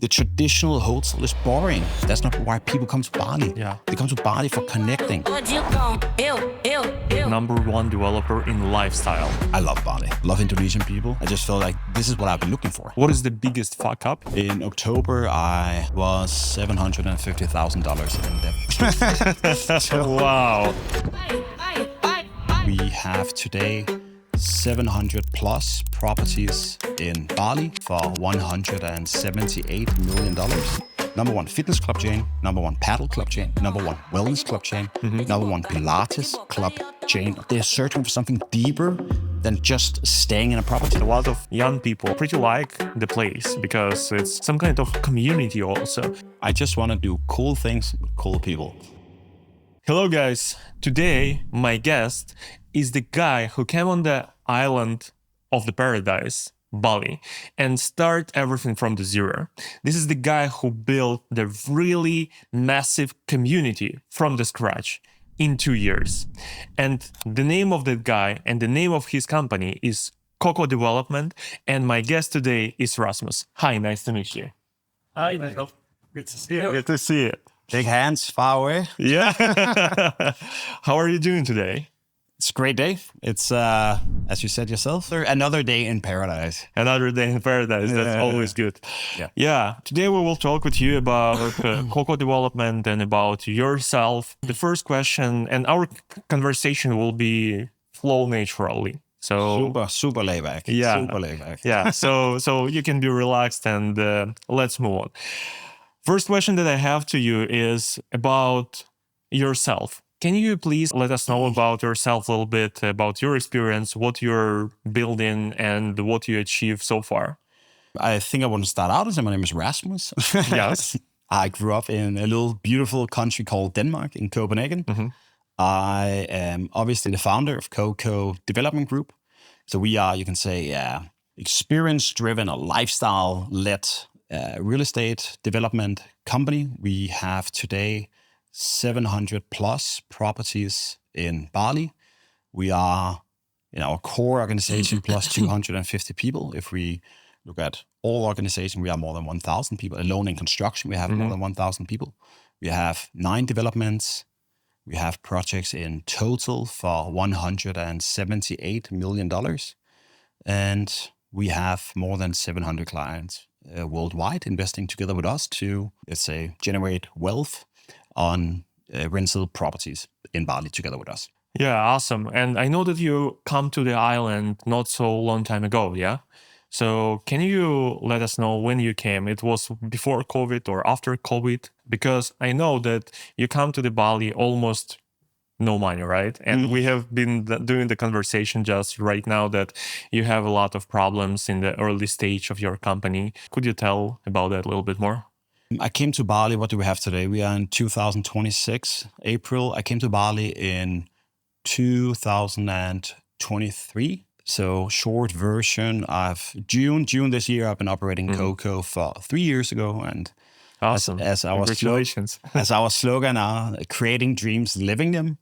the traditional hotel is boring. That's not why people come to Bali. Yeah. They come to Bali for connecting. Number one developer in lifestyle. I love Bali. Love Indonesian people. I just feel like this is what I've been looking for. What is the biggest fuck up? In October, I was $750,000 in debt. Wow. We have today 700 plus properties in Bali for $178 million. Number one fitness club chain, number one paddle club chain, number one wellness club chain, number one Pilates club chain. They're searching for something deeper than just staying in a property. A lot of young people pretty like the place because it's some kind of community also. I just want to do cool things with cool people. Hello guys, today my guest is the guy who came on the island of the paradise, Bali, and start everything from the zero. This is the guy who built the really massive community from the scratch in 2 years. And the name of that guy and the name of his company is Coco Development, and my guest today is Rasmus. Hi, nice to meet you. Hi, Michael. Good to see you. Good to see you. Big hands, far away. Yeah. How are you doing today? It's a great day. It's, as you said yourself, another day in paradise. Another day in paradise. That's always good. Yeah. Today we will talk with you about Coco Development and about yourself. The first question and our conversation will be flow naturally. So Super laid back. Yeah. Super laid back. Yeah. So you can be relaxed and let's move on. First question that I have to you is about yourself. Can you please let us know about yourself a little bit, about your experience, what you're building and what you achieved so far? I think I want to start out and say my name is Rasmus. Yes. I grew up in a little beautiful country called Denmark in Copenhagen. Mm-hmm. I am obviously the founder of Coco Development Group. So we are, you can say, experience-driven or lifestyle-led real estate development company. We have today 700 plus properties in Bali. We are in our core organization plus 250 people. If we look at all organization, we are more than 1,000 people. Alone in construction, we have more than 1,000 people. We have 9 developments. We have projects in total for $178 million. And we have more than 700 clients worldwide investing together with us to, let's say, generate wealth on rental properties in Bali together with us. Yeah, awesome. And I know that you come to the island not so long time ago, yeah? So can you let us know when you came? It was before COVID or after COVID? Because I know that you come to the Bali almost no money, right? And we have been doing the conversation just right now that you have a lot of problems in the early stage of your company. Could you tell about that a little bit more? I came to Bali. What do we have today? We are in 2026, April. I came to Bali in 2023. So short version of June this year. I've been operating Coco for 3 years ago. And awesome. As our Congratulations. As our slogan are, creating dreams, living them.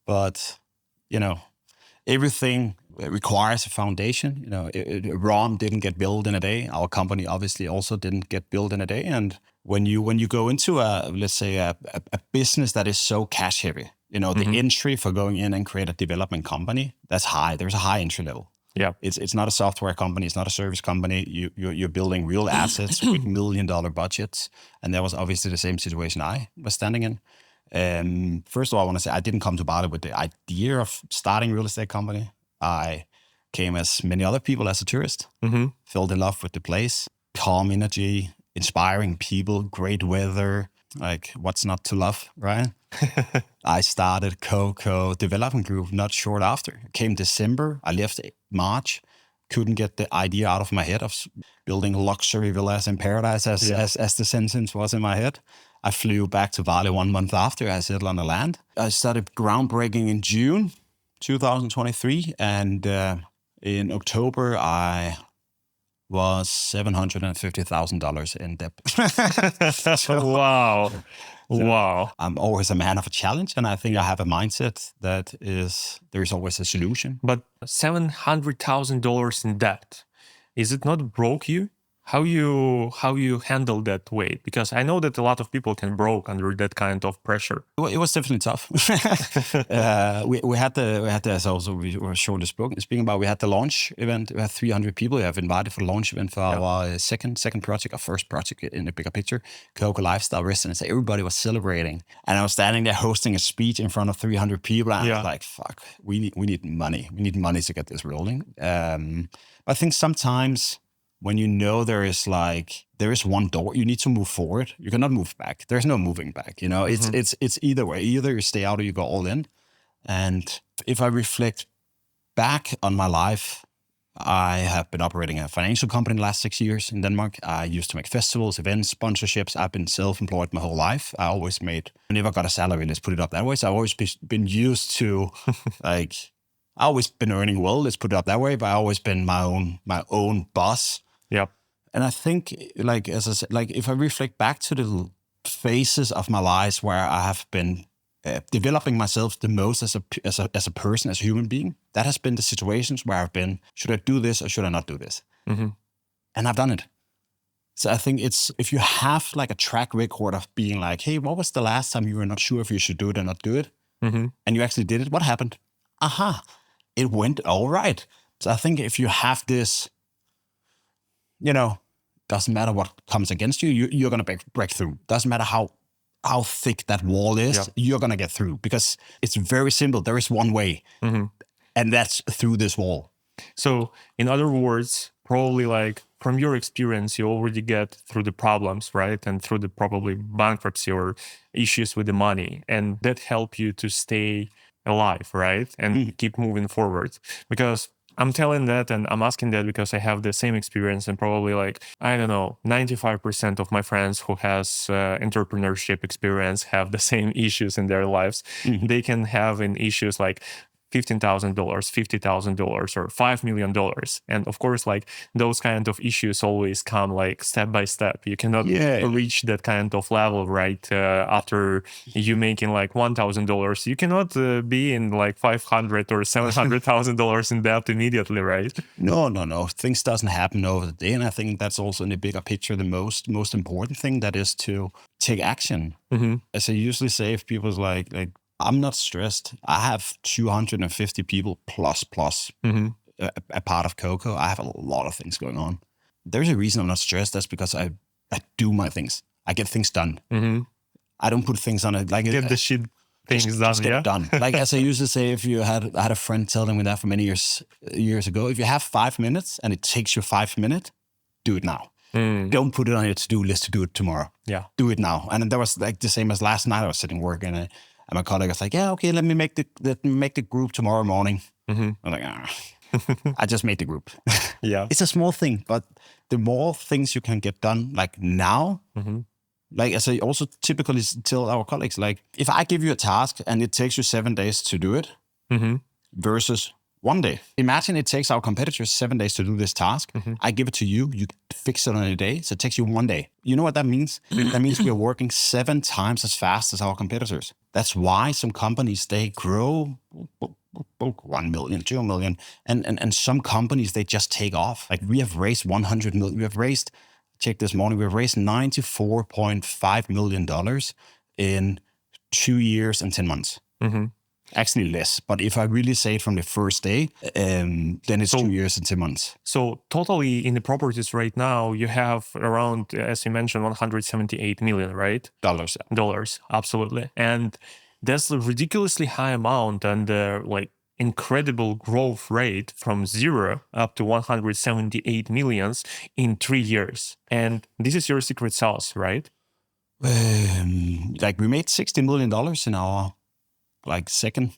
But, everything requires a foundation. Rom didn't get built in a day. Our company obviously also didn't get built in a day. And when you go into a business that is so cash heavy, the entry for going in and create a development company, that's high. There's a high entry level. Yeah. It's not a software company. It's not a service company. You're building real assets with $1 million budgets. And that was obviously the same situation I was standing in. First of all, I want to say I didn't come to Bali with the idea of starting a real estate company. I came as many other people as a tourist, fell in love with the place, calm energy, inspiring people, great weather, like what's not to love, right? I started Coco Development Group not short after. It came December, I left March, couldn't get the idea out of my head of building luxury villas in paradise as the sentence was in my head. I flew back to Bali 1 month after I settled on the land. I started groundbreaking in June 2023, and in October I was $750,000 in debt. Wow. Wow. I'm always a man of a challenge, and I think I have a mindset that there is always a solution. But $700,000 in debt, is it not broke you? how you handle that weight? Because I know that a lot of people can broke under that kind of pressure. Well, it was definitely tough. We had the as also we were showing the speaking about. We had the launch event. We had 300 people. We have invited for the launch event for our second project, our first project in the bigger picture, Coco Lifestyle Restaurant. So everybody was celebrating, and I was standing there hosting a speech in front of 300 people. And I was like, "Fuck, we need money. We need money to get this rolling." But I think sometimes, when you know there is one door, you need to move forward. You cannot move back. There's no moving back. You know, it's either way. Either you stay out or you go all in. And if I reflect back on my life, I have been operating a financial company in the last 6 years in Denmark. I used to make festivals, events, sponsorships. I've been self-employed my whole life. I never got a salary. Let's put it up that way. So I've always been used to I always been earning well. Let's put it up that way. But I always been my own boss. Yep. And I think, as I said, if I reflect back to the phases of my life where I have been developing myself the most as a person, as a human being, that has been the situations where I've been, should I do this or should I not do this? Mm-hmm. And I've done it. So I think it's, if you have a track record of being hey, what was the last time you were not sure if you should do it or not do it? Mm-hmm. And you actually did it, what happened? Aha, it went all right. So I think if you have this, doesn't matter what comes against you, you're going to break through. Doesn't matter how thick that wall is, you're going to get through, because it's very simple. There is one way, and that's through this wall. So in other words, probably from your experience, you already get through the problems, right? And through the probably bankruptcy or issues with the money, and that help you to stay alive, right? And keep moving forward. Because I'm telling that and I'm asking that because I have the same experience, and probably 95% of my friends who has entrepreneurship experience have the same issues in their lives. Mm-hmm. They can have issues like $15,000, $50,000, or $5 million. And of course, those kind of issues always come step by step. You cannot reach that kind of level, right? After you making $1,000, you cannot be in $500,000 or $700,000 in debt immediately, right? No. Things doesn't happen over the day. And I think that's also in the bigger picture, the most important thing, that is to take action. Mm-hmm. As I usually say, if people's I'm not stressed. I have 250 people plus a part of Coco. I have a lot of things going on. There's a reason I'm not stressed. That's because I do my things. I get things done. Mm-hmm. I don't put things on it get the shit things done. Just get it done. As I used to say, I had a friend telling me that for many years ago. If you have 5 minutes and it takes you 5 minutes, do it now. Don't put it on your to-do list to do it tomorrow. Yeah, do it now. And that was the same as last night. I was sitting working and my colleague was yeah, okay, let me make the group tomorrow morning. Mm-hmm. I'm I just made the group. Yeah, it's a small thing, but the more things you can get done now, as I also typically tell our colleagues, if I give you a task and it takes you 7 days to do it, versus 1 day. Imagine it takes our competitors 7 days to do this task. I give it to you, you fix it on a day, so it takes you 1 day. You know what that means? That means we are working 7 times as fast as our competitors. That's why some companies, they grow 1 million, 2 million, and some companies, they just take off. We have raised 100 million. We have raised, check this morning, we've raised $94.5 million in 2 years and 10 months. Actually less, but if I really say it from the first day, then it's 2 years and 10 months. So totally in the properties right now, you have around, as you mentioned, 178 million, right? Dollars, absolutely. And that's a ridiculously high amount, and incredible growth rate from 0 up to 178 millions in 3 years. And this is your secret sauce, right? We made $60 million in our second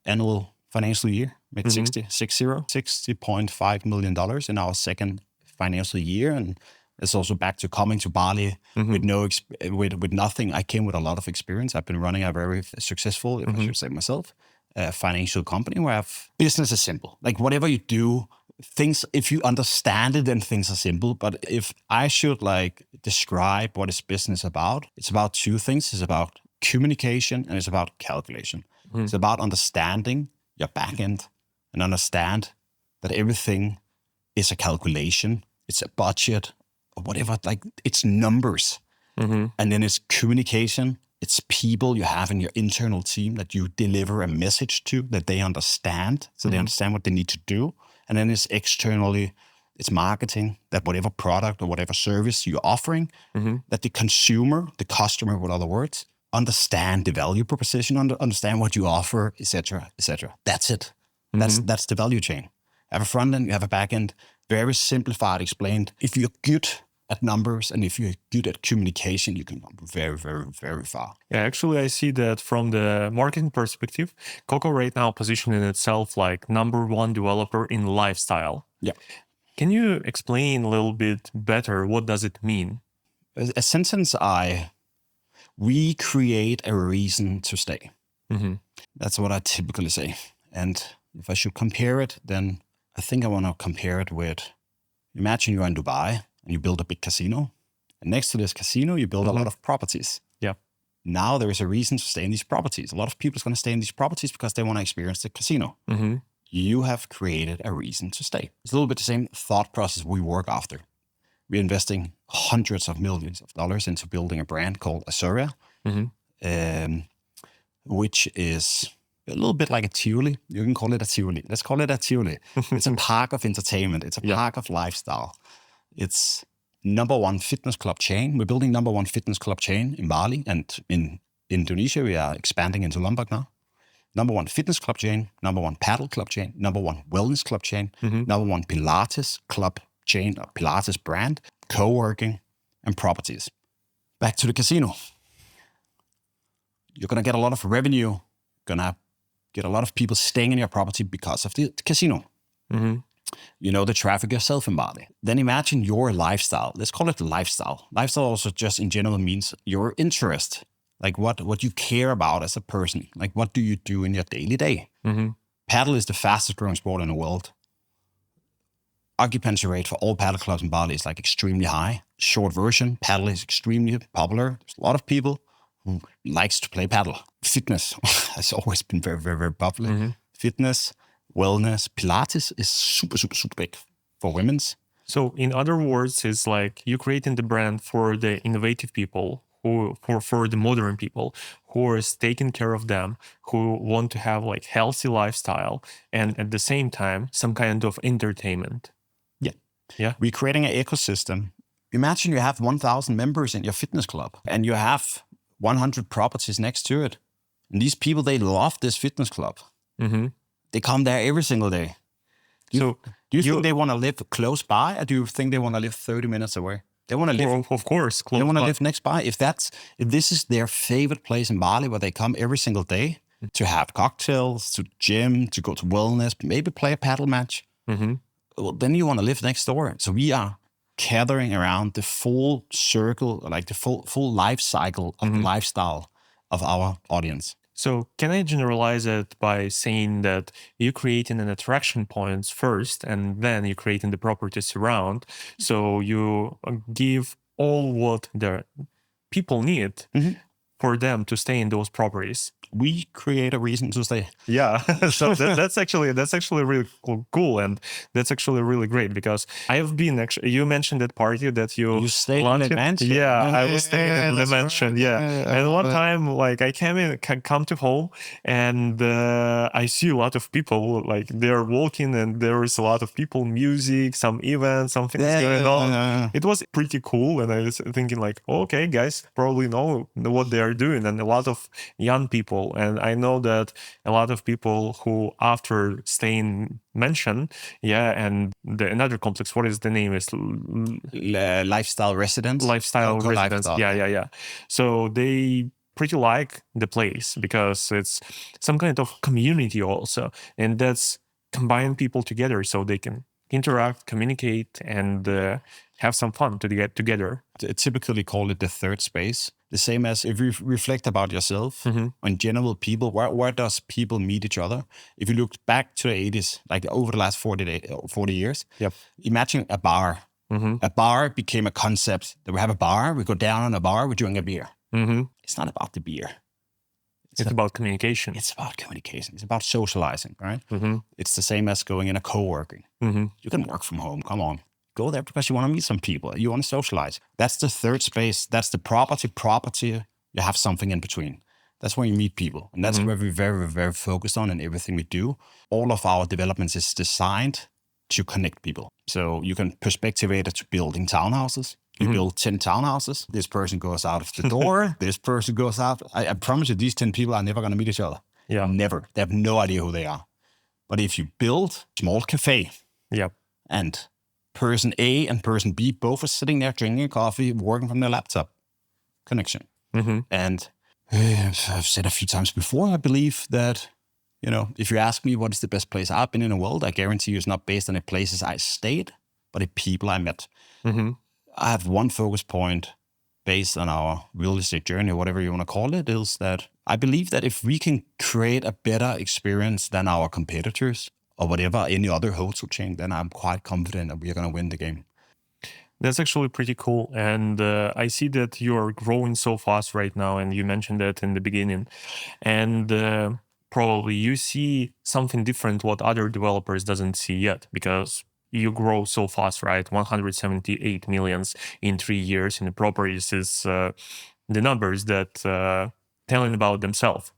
annual financial year. Made $60.5 million in our second financial year, and it's also back to coming to Bali with nothing. I came with a lot of experience. I've been running a very successful, if I should say myself, financial company where business is simple. Whatever you do, things, if you understand it, then things are simple. But if I should describe what is business about, it's about 2 things. It's about communication and it's about calculation. It's about understanding your back end and understand that everything is a calculation it's a budget, or whatever. Like it's numbers, Mm-hmm. and then it's communication. It's people you have in your internal team that you deliver a message to that they understand, so they understand what they need to do. And then it's externally, it's marketing, that whatever product or whatever service you're offering, that the consumer, the customer, with other words, understand the value proposition, understand what you offer, etc., etc. That's it. That's the value chain. You have a front end, you have a back end, very simplified, explained. If you're good at numbers and if you're good at communication, you can go very, very, very far. Yeah, actually, I see that from the marketing perspective, Coco right now positioning itself like number one developer in lifestyle. Yeah. Can you explain a little bit better what does it mean? A sentence we create a reason to stay. That's what I typically say. And if I should compare it, then I think I want to compare it with, imagine you're in Dubai and you build a big casino. And next to this casino, you build a lot of properties. Yeah. Now there is a reason to stay in these properties. A lot of people are going to stay in these properties because they want to experience the casino. You have created a reason to stay. It's a little bit the same thought process we work after. We're investing hundreds of millions of dollars into building a brand called Azuria, which is a little bit like a Tivoli. You can call it a Tivoli. Let's call it a Tivoli. It's a park of entertainment. It's a park of lifestyle. It's number one fitness club chain. We're building number one fitness club chain in Bali, and in Indonesia, we are expanding into Lombok now. Number one fitness club chain, number one paddle club chain, number one wellness club chain, number one Pilates club chain, or Pilates brand, co-working, and properties. Back to the casino. You're going to get a lot of revenue. You're going to get a lot of people staying in your property because of the casino. You know the traffic yourself in Bali. Then imagine your lifestyle. Let's call it lifestyle. Lifestyle also just in general means your interest. Like what you care about as a person. Like what do you do in your daily day? Paddle is the fastest growing sport in the world. Occupancy rate for all paddle clubs in Bali is like extremely high. Short version, paddle is extremely popular. There's a lot of people who likes to play paddle. Fitness has always been very, very, very popular. Fitness, wellness, Pilates is super, super, super big for women's. So in other words, it's like you creating the brand for the innovative people, for the modern people who is taking care of them, who want to have like healthy lifestyle and at the same time some kind of entertainment. Yeah. We're creating an ecosystem. Imagine you have 1,000 members in your fitness club and you have 100 properties next to it. And these people, they love this fitness club. They come there every single day. Do you think they want to live close by, or do you think they want to live 30 minutes away? They want to live, of course, close they want to by. live next by. If this is their favorite place in Bali, where they come every single day to have cocktails, to gym, to go to wellness, maybe play a paddle match, well, then you want to live next door. So we are gathering around the full circle, like the full life cycle of the lifestyle of our audience. So can I generalize it by saying that you're creating an attraction points first, and then you're creating the properties around. So you give all what the people need for them to stay in those properties. We create a reason to stay. Yeah, so that's actually really cool, and that's actually really great because I have been actually. You mentioned that party that you stayed launched in the mansion. Yeah, I was staying in the mansion. Right. Yeah, and one time, like I come to home, and I see a lot of people like they're walking, and there is a lot of people, music, some events, something going on. It was pretty cool, and I was thinking like, okay, guys probably know what they are doing, and a lot of young people. And I know that a lot of people who after staying mansion, and another complex, what is the name? Is Lifestyle residence. Lifestyle residence. Lifestyle. Yeah. So they pretty like the place because it's some kind of community also. And that's combine people together so they can interact, communicate, and have some fun to get together. I typically call it the third space. The same as if you reflect about yourself, in general, people, where does people meet each other? If you look back to the 80s, like over the last 40 years, imagine a bar. A bar became a concept that we have a bar, we go down on a bar, we're doing a beer. It's not about the beer. It's about communication. It's about communication. It's about socializing, right? It's the same as going in a co-working. You can work from home. Come on. go there because you want to meet some people. You want to socialize. That's the third space. That's the property. You have something in between. That's where you meet people. And that's where we're very, very focused on in everything we do. All of our developments is designed to connect people. So you can perspectivate it to building townhouses. You build 10 townhouses. This person goes out of the door. This person goes out. I promise you, these 10 people are never going to meet each other. Yeah. Never. They have no idea who they are. But if you build a small cafe, and person A and person B both are sitting there drinking a coffee, working from their laptop, connection. And I've said a few times before, I believe that, if you ask me what is the best place I've been in the world, I guarantee you it's not based on the places I stayed, but the people I met. I have one focus point based on our real estate journey, or whatever you want to call it, is that I believe that if we can create a better experience than our competitors or whatever, any other hotel chain, then I'm quite confident that we're going to win the game. That's actually pretty cool. And I see that you're growing so fast right now. And you mentioned that in the beginning. And probably you see something different what other developers doesn't see yet, because you grow so fast, right? 178 millions in 3 years in the properties is the numbers that telling about themselves.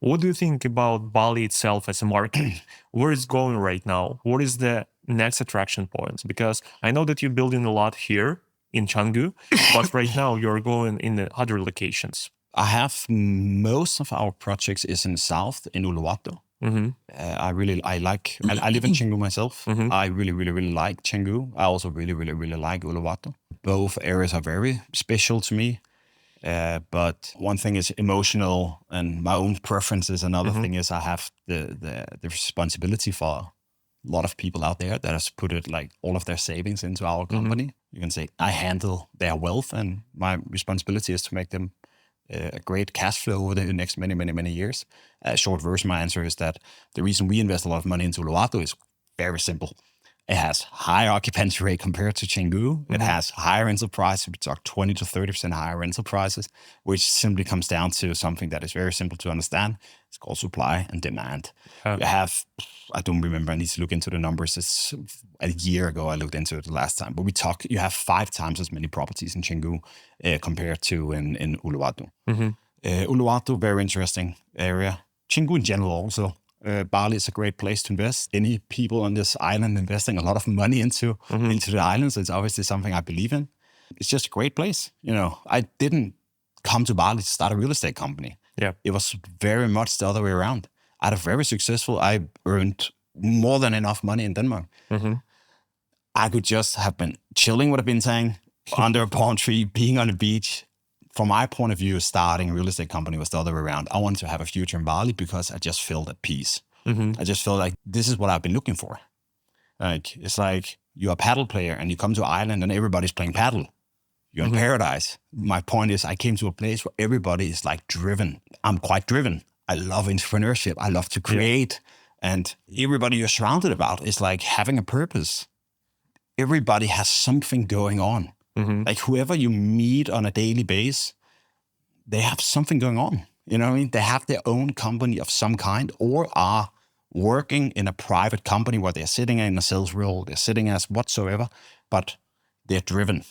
What do you think about Bali itself as a market? Where it's going right now? What is the next attraction points? Because I know that you're building a lot here in Canggu, but right now you're going in the other locations. I have most of our projects is in the south, in Uluwatu. I live in Canggu myself. I really like Canggu. I also really like Uluwatu. Both areas are very special to me. But one thing is emotional and my own preferences. Another thing is I have the responsibility for a lot of people out there that has put it like all of their savings into our company. You can say I handle their wealth, and my responsibility is to make them a great cash flow over the next many years. Short version, my answer is that the reason we invest a lot of money into Uluwatu is very simple. It has higher occupancy rate compared to Canggu. It has higher rental prices. We talk 20 to 30% higher rental prices, which simply comes down to something that is very simple to understand. It's called supply and demand. You have, I don't remember, I need to look into the numbers. It's a year ago I looked into it the last time. But you have 5 times as many properties in Canggu compared to in Uluwatu. Uluwatu, very interesting area. Canggu in general also. Bali is a great place to invest. Any people on this island investing a lot of money into the islands, it's obviously something I believe in. It's just a great place. I didn't come to Bali to start a real estate company. It was very much the other way around. I earned more than enough money in Denmark. I could just have been chilling, what I've been saying, under a palm tree, being on the beach. From my point of view, starting a real estate company was the other way around. I wanted to have a future in Bali because I just felt at peace. I just felt like this is what I've been looking for. It's like you're a paddle player and you come to an island and everybody's playing paddle. You're in paradise. My point is I came to a place where everybody is like driven. I'm quite driven. I love entrepreneurship. I love to create. And everybody you're surrounded about is like having a purpose. Everybody has something going on. Like whoever you meet on a daily basis, they have something going on. You know what I mean? They have their own company of some kind, or are working in a private company where they're sitting in a sales role, they're sitting as whatsoever, but they're driven.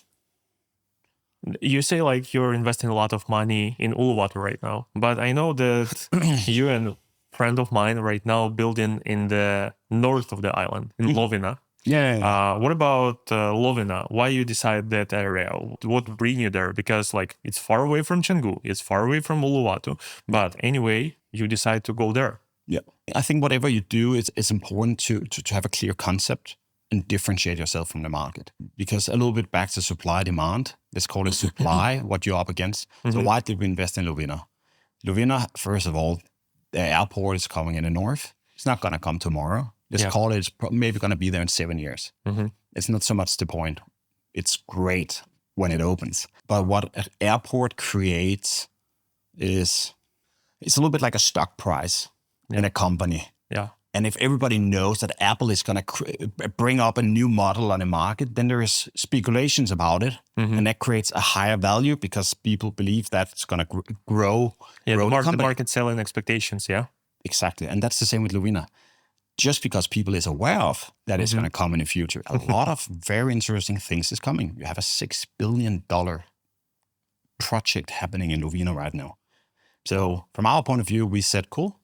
You say like you're investing a lot of money in Uluwatu right now, but I know that you and a friend of mine right now building in the north of the island, in Lovina. What about Lovina? Why you decide that area? What bring you there? Because like it's far away from Canggu, it's far away from Uluwatu, but anyway, you decide to go there. I think whatever you do, it's important to have a clear concept and differentiate yourself from the market. Because a little bit back to supply demand, let's call it supply, what you're up against. So why did we invest in Lovina? Lovina, first of all, the airport is coming in the north. It's not going to come tomorrow. Let's call it, it's maybe going to be there in 7 years. It's not so much the point. It's great when it opens. But what an airport creates is, it's a little bit like a stock price in a company. And if everybody knows that Apple is going to bring up a new model on the market, then there is speculations about it. And that creates a higher value because people believe that it's going to grow. The market selling expectations, Exactly. And that's the same with Lovina. just because people is aware of that it's going to come in the future. A lot of very interesting things is coming. You have a $6 billion project happening in Lovina right now. So from our point of view, we said, cool,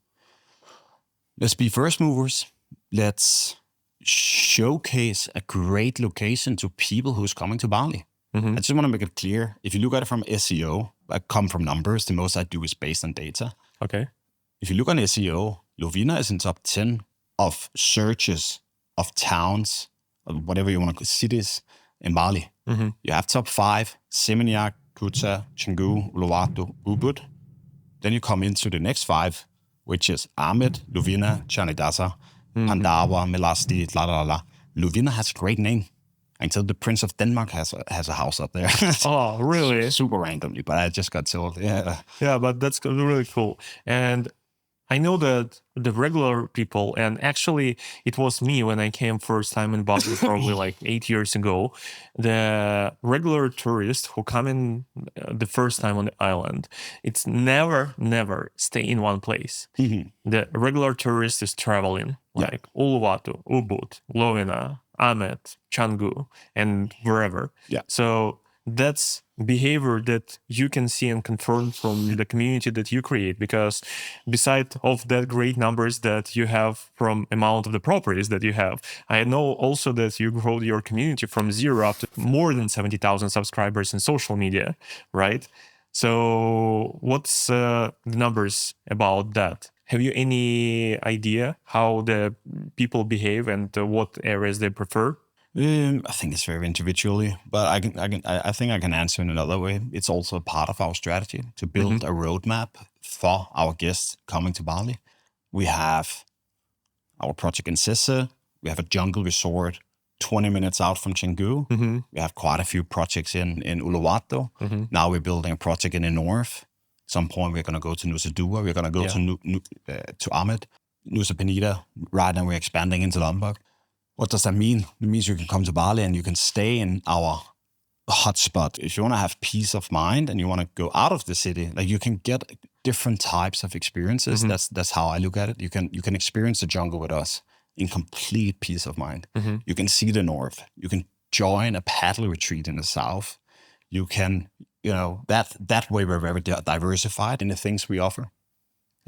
let's be first movers. Let's showcase a great location to people who's coming to Bali. I just want to make it clear. If you look at it from SEO, I come from numbers. The most I do is based on data. Okay. If you look on SEO, Lovina is in top 10 of searches of towns, or whatever you want to call cities in Bali. You have top 5, Seminyak, Kuta, Canggu, Uluwatu, Ubud. Then you come into the next 5, which is Ahmed, Lovina, Chanidasa, Pandawa, Melasti, la la la. Lovina has a great name. Until the Prince of Denmark has a house up there. Oh, really? Super randomly, but I just got told. Yeah. Yeah, but that's really cool. And I know that the regular people, and actually it was me when I came first time in Bali probably like 8 years ago, the regular tourists who come in the first time on the island, it's never stay in one place. The regular tourist is traveling like Uluwatu, Ubud, Lovina, Amet, Canggu, and wherever. Yeah. So that's behavior that you can see and confirm from the community that you create, because beside of that great numbers that you have from amount of the properties that you have, I know also that you grow your community from 0 up to more than 70,000 subscribers in social media, right? So what's the numbers about that? Have you any idea how the people behave and what areas they prefer? I think it's very individually, but I think I can answer in another way. It's also a part of our strategy to build a roadmap for our guests coming to Bali. We have our project in Sisse. We have a jungle resort 20 minutes out from Canggu. We have quite a few projects in Uluwatu. Now we're building a project in the north. At some point, we're going to go to Nusa Dua. We're going to go to Ahmed, Nusa Penida. Right now, we're expanding into Lombok. What does that mean? It means you can come to Bali and you can stay in our hotspot. If you want to have peace of mind and you want to go out of the city, like you can get different types of experiences. That's how I look at it. You can experience the jungle with us in complete peace of mind. You can see the north. You can join a paddle retreat in the south. You can, that way we're very diversified in the things we offer.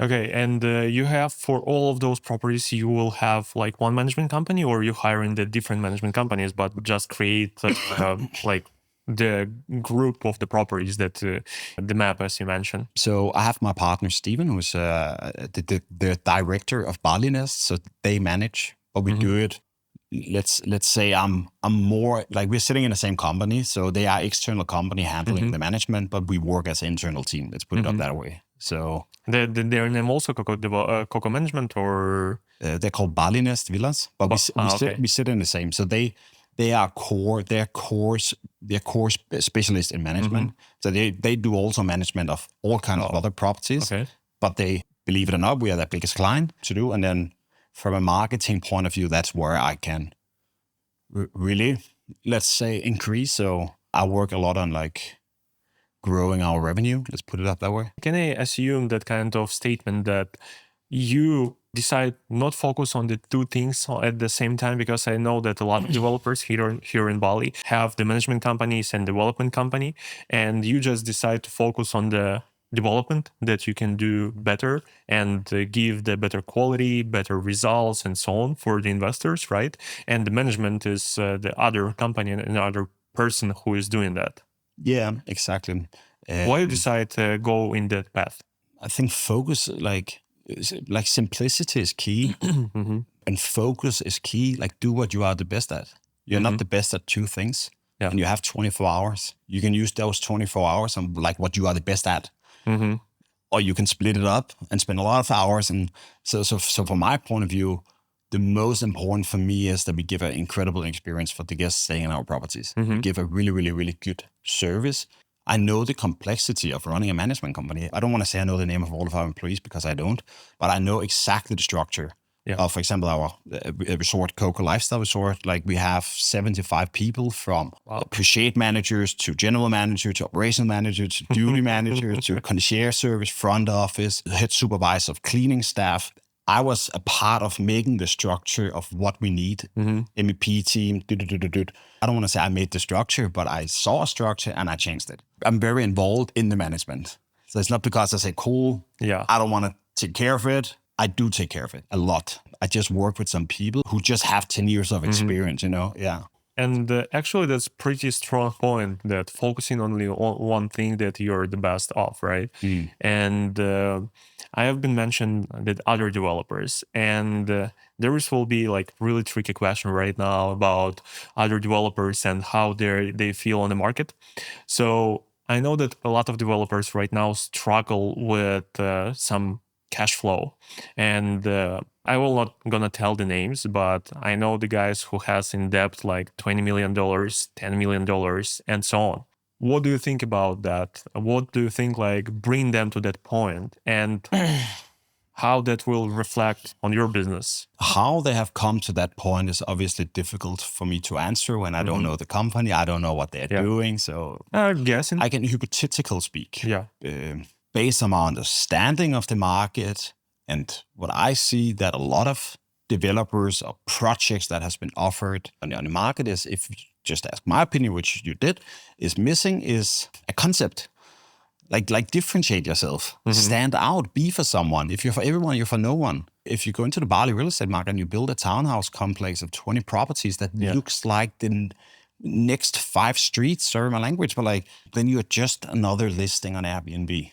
Okay, and you have for all of those properties, you will have like one management company, or you hiring the different management companies, but just create like the group of the properties that the map, as you mentioned. So I have my partner Steven, who's the director of Bali Nest. So they manage, but we do it. Let's say I'm more like we're sitting in the same company, so they are external company handling the management, but we work as an internal team. Let's put it up that way. So their name also Coco Management, or they're called Bali Nest Villas, but we sit in the same. So they are core specialists in management. So they do also management of all kinds of other properties. Okay. But they, believe it or not, we are their biggest client to do. And then from a marketing point of view, that's where I can really, let's say, increase. So I work a lot on like growing our revenue. Let's put it up that way. Can I assume that kind of statement that you decide not focus on the two things at the same time? Because I know that a lot of developers here in Bali have the management companies and development company, and you just decide to focus on the development that you can do better and give the better quality, better results, and so on for the investors, right? And the management is the other company and another person who is doing that. Yeah, exactly. Why you decide to go in that path? I think focus, like simplicity is key, and focus is key. Like do what you are the best at. You're not the best at two things, and you have 24 hours. You can use those 24 hours on like what you are the best at, or you can split it up and spend a lot of hours. And so from my point of view, the most important for me is that we give an incredible experience for the guests staying in our properties. We give a really, really, really good service. I know the complexity of running a management company. I don't want to say I know the name of all of our employees because I don't, but I know exactly the structure of, for example, our resort, Coco Lifestyle Resort. Like we have 75 people from appreciate managers to general manager to operational manager to duty manager to concierge service, front office, head supervisor of cleaning staff. I was a part of making the structure of what we need. MEP team, I don't want to say I made the structure, but I saw a structure and I changed it. I'm very involved in the management. So it's not because I say, cool, I don't want to take care of it. I do take care of it a lot. I just work with some people who just have 10 years of experience, Yeah. And actually, that's pretty strong point that focusing only on one thing that you're the best of, right? And I have been mentioned that other developers, and there will be like really tricky question right now about other developers and how they feel on the market. So I know that a lot of developers right now struggle with some cash flow, and I will not gonna tell the names, but I know the guys who has in debt like $20 million, $10 million, and so on. What do you think about that? What do you think like bring them to that point, and how that will reflect on your business? How they have come to that point is obviously difficult for me to answer when I don't know the company. I don't know what they're doing. So I'm guessing. I can hypothetical speak. Yeah. Based on my understanding of the market and what I see that a lot of developers or projects that has been offered on the market is, if you just ask my opinion, which you did, is missing is a concept. Like differentiate yourself, stand out, be for someone. If you're for everyone, you're for no one. If you go into the Bali real estate market and you build a townhouse complex of 20 properties that looks like the next 5 streets, sorry my language, but like, then you're just another listing on Airbnb,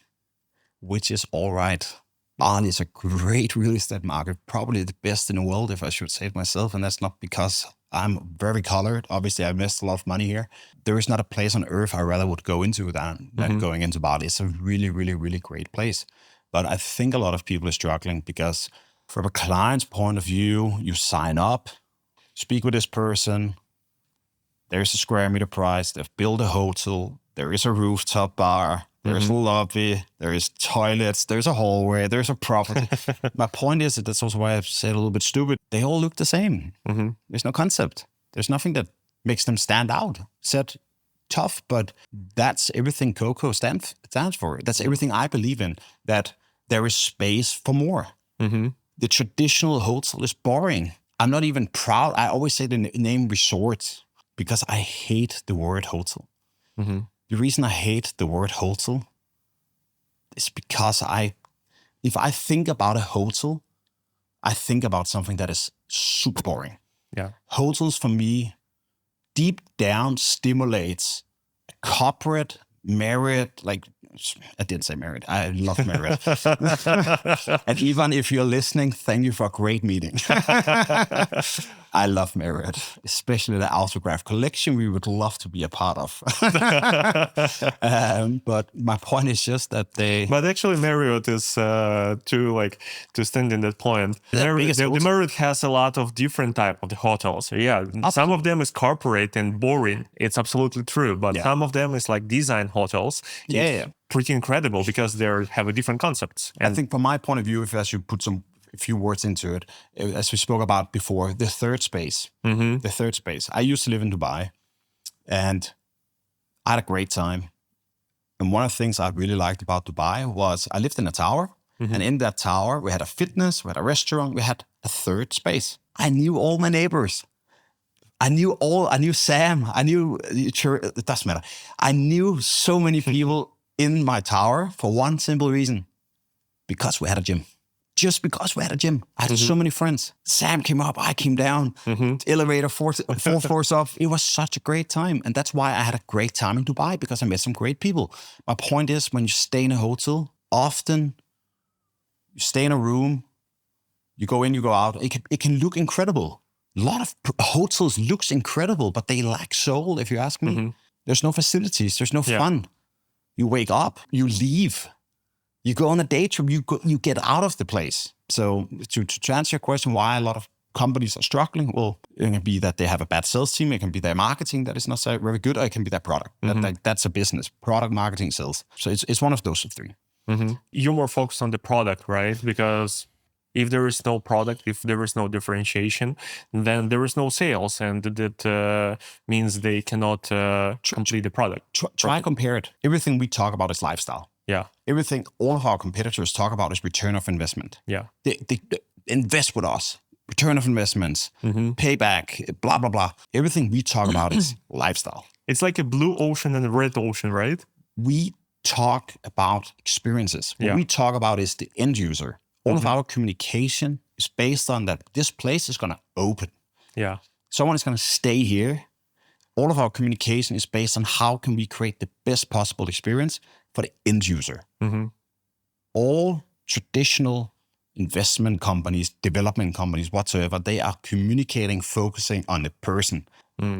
which is all right. Bali is a great real estate market, probably the best in the world, if I should say it myself. And that's not because I'm very colored. Obviously, I invested a lot of money here. There is not a place on earth I rather would go into than going into Bali. It's a really, really, really great place. But I think a lot of people are struggling because from a client's point of view, you sign up, speak with this person. There's a square meter price. They've built a hotel. There is a rooftop bar. There's a lobby, there is toilets, there's a hallway, there's a property. My point is, that's also why I said a little bit stupid, they all look the same. There's no concept. There's nothing that makes them stand out. Said tough, but that's everything Coco stands for. That's everything I believe in, that there is space for more. The traditional hotel is boring. I'm not even proud. I always say the name resort because I hate the word hotel. The reason I hate the word hotel is because if I think about a hotel, I think about something that is super boring. Yeah. Hotels for me, deep down, stimulates a corporate, married, like, I didn't say married. I love married. And even if you're listening, thank you for a great meeting. I love Marriott, especially the autograph collection we would love to be a part of. But my point is just that But actually Marriott is, to stand in that point, the Marriott has a lot of different type of the hotels. Some of them is corporate and boring. It's absolutely true. But some of them is like design hotels. Pretty incredible because they have a different concepts. And I think from my point of view, if I should put a few words into it, as we spoke about before, the third space. The third space. I used to live in Dubai and I had a great time. And one of the things I really liked about Dubai was I lived in a tower. And in that tower, we had a fitness, we had a restaurant, we had a third space. I knew all my neighbors. I knew Sam. It doesn't matter. I knew so many people in my tower for one simple reason. Because we had a gym. Just because we had a gym. I had so many friends. Sam came up, I came down. Elevator, fourth floors up. It was such a great time. And that's why I had a great time in Dubai, because I met some great people. My point is, when you stay in a hotel, often you stay in a room, you go in, you go out. It can look incredible. A lot of hotels looks incredible, but they lack soul, if you ask me. There's no facilities. There's no fun. You wake up, you leave. You go on a day trip, you get out of the place. So to answer your question, why a lot of companies are struggling, well, it can be that they have a bad sales team. It can be their marketing that is not so very good, or it can be their product. That's a business, product, marketing, sales. So it's one of those three. You're more focused on the product, right? Because if there is no product, if there is no differentiation, then there is no sales. And that means they cannot complete the product. Try compare it. Everything we talk about is lifestyle. Yeah. Everything all of our competitors talk about is return of investment. Yeah. invest with us, return of investments, payback, blah, blah, blah. Everything we talk about is lifestyle. It's like a blue ocean and a red ocean, right? We talk about experiences. What Yeah. we talk about is the end user. All of our communication is based on that this place is going to open. Yeah. Someone is going to stay here. All of our communication is based on how can we create the best possible experience for the end user. All traditional investment companies, development companies, whatsoever, they are communicating, focusing on the person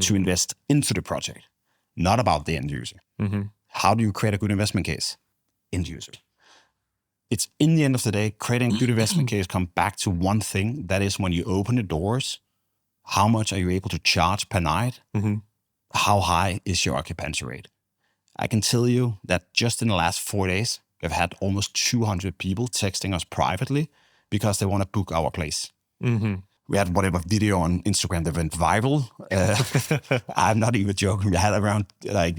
to invest into the project, not about the end user. How do you create a good investment case? End user. It's in the end of the day, creating a good investment case come back to one thing. That is when you open the doors, how much are you able to charge per night? How high is your occupancy rate? I can tell you that just in the last 4 days, we've had almost 200 people texting us privately because they want to book our place. We had whatever video on Instagram that went viral. I'm not even joking. We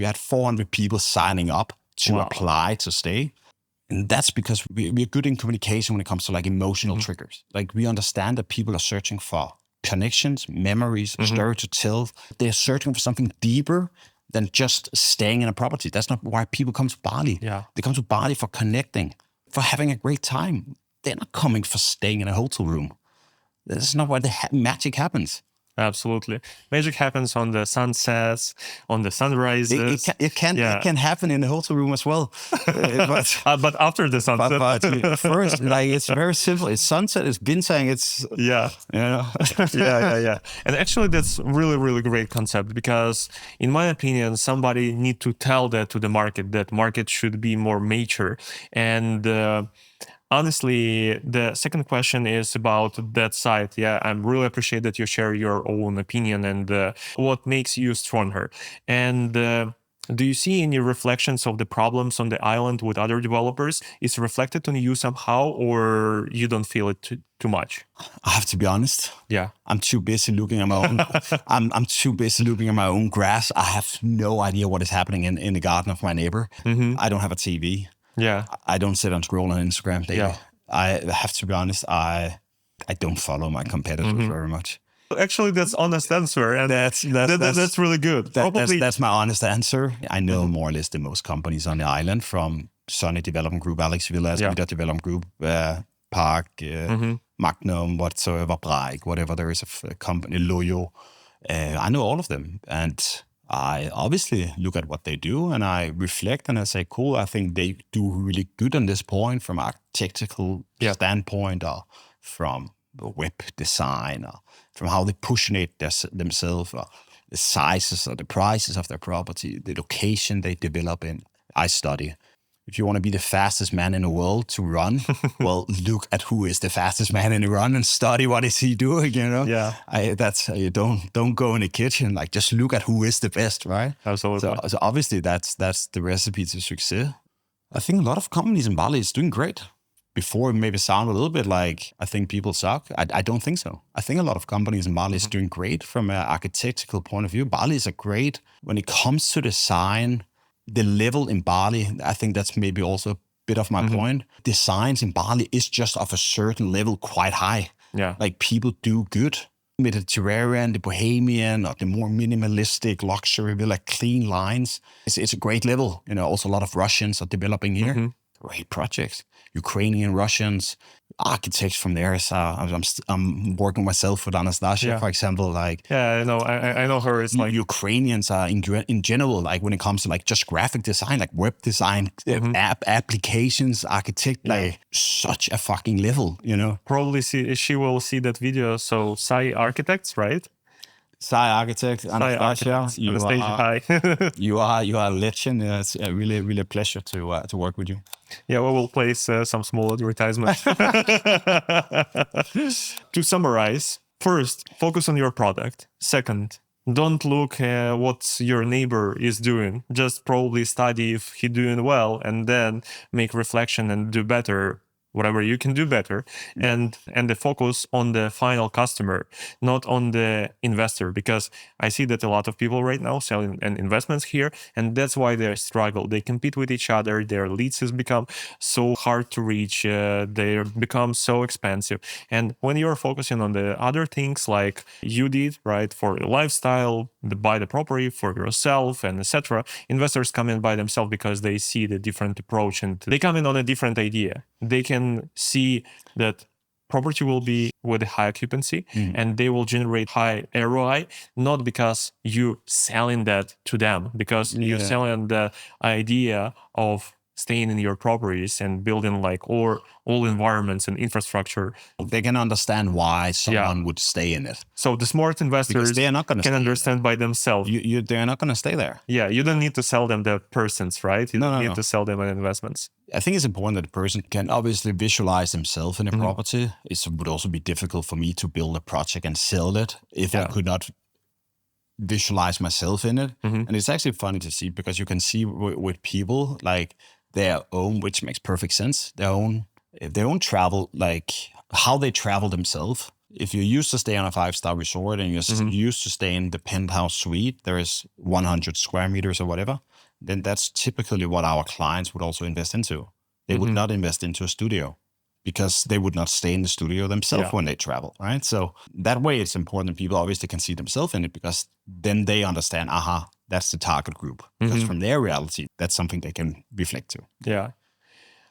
had 400 people signing up to apply to stay. And that's because we're good in communication when it comes to like emotional triggers. Like we understand that people are searching for connections, memories, story to tell. They're searching for something deeper than just staying in a property. That's not why people come to Bali. Yeah. They come to Bali for connecting, for having a great time. They're not coming for staying in a hotel room. That's not where the magic happens. Absolutely. Magic happens on the sunsets, on the sunrises. It can happen in the hotel room as well. But after the sunset. But first, like it's very simple. It's sunset, it's ginseng, it's... Yeah. Yeah. And actually, that's really, really great concept because, in my opinion, somebody need to tell that to the market, that market should be more mature. And honestly, the second question is about that side. Yeah, I really appreciate that you share your own opinion and what makes you stronger. And do you see any reflections of the problems on the island with other developers? Is reflected on you somehow, or you don't feel it too much? I have to be honest. Yeah, I'm too busy looking at my own. I'm too busy looking at my own grass. I have no idea what is happening in the garden of my neighbor. I don't have a TV. Yeah, I don't sit and scroll on Instagram daily. Yeah. I have to be honest. I don't follow my competitors very much. Actually, that's honest answer, and that's really good. That's my honest answer. I know more or less the most companies on the island, from Sunny Development Group, Alex Villas, Vida Development Group, Park, Magnum, whatsoever, Breik, whatever there is a company, Loyo. I know all of them, and I obviously look at what they do and I reflect and I say, cool, I think they do really good on this point from a technical standpoint, or from the web design, or from how they positionate themselves, or the sizes or the prices of their property, the location they develop in. I study. If you want to be the fastest man in the world to run, well, look at who is the fastest man in the run and study what is he doing, you know? Yeah. You don't go in the kitchen, like just look at who is the best, right? Absolutely. So obviously that's the recipe to success. I think a lot of companies in Bali is doing great. Before it maybe sound a little bit like I think people suck. I don't think so. I think a lot of companies in Bali is doing great from an architectural point of view. Bali is a great, when it comes to design, the level in Bali, I think that's maybe also a bit of my point. Designs in Bali is just of a certain level quite high. Yeah. Like people do good. Mediterranean, the Bohemian, or the more minimalistic luxury, like clean lines. It's a great level. You know, also a lot of Russians are developing here. Great projects. Ukrainian, Russians, architects from there. So I'm working myself with Anastasia, for example. Like, yeah, I know her. It's like Ukrainians are in general, like when it comes to like just graphic design, like web design, applications, architect, like such a fucking level, you know. Probably she will see that video. So Sai Architects, right? Sai Architect, Anastasia, you are a legend. It's really a pleasure to work with you. Yeah, we will place some small advertisement. To summarize, first, focus on your product. Second, don't look at what your neighbor is doing. Just probably study if he's doing well, and then make reflection and do better whatever you can do better, and the focus on the final customer, not on the investor, because I see that a lot of people right now selling investments here, and that's why they struggle. They compete with each other. Their leads has become so hard to reach. They become so expensive. And when you're focusing on the other things like you did, right, for the lifestyle, buy the property for yourself, and etc., investors come in by themselves because they see the different approach and they come in on a different idea. They can see that property will be with a high occupancy and they will generate high ROI, not because you selling that to them, because you're selling the idea of staying in your properties and building like all environments and infrastructure. They can understand why someone would stay in it. So the smart investors They are not going to can understand by themselves. They're not going to stay there. Yeah, you don't need to sell them the persons, right? You don't need to sell them an investments. I think it's important that the person can obviously visualize himself in a property. It would also be difficult for me to build a project and sell it if I could not visualize myself in it. And it's actually funny to see because you can see with people like their own, which makes perfect sense, their own travel, like how they travel themselves. If you're used to stay on a 5-star resort and you're used to stay in the penthouse suite, there is 100 square meters or whatever, then that's typically what our clients would also invest into. They would not invest into a studio because they would not stay in the studio themselves when they travel, right? So that way it's important people obviously can see themselves in it because then they understand, that's the target group. Because from their reality, that's something they can reflect to. Yeah.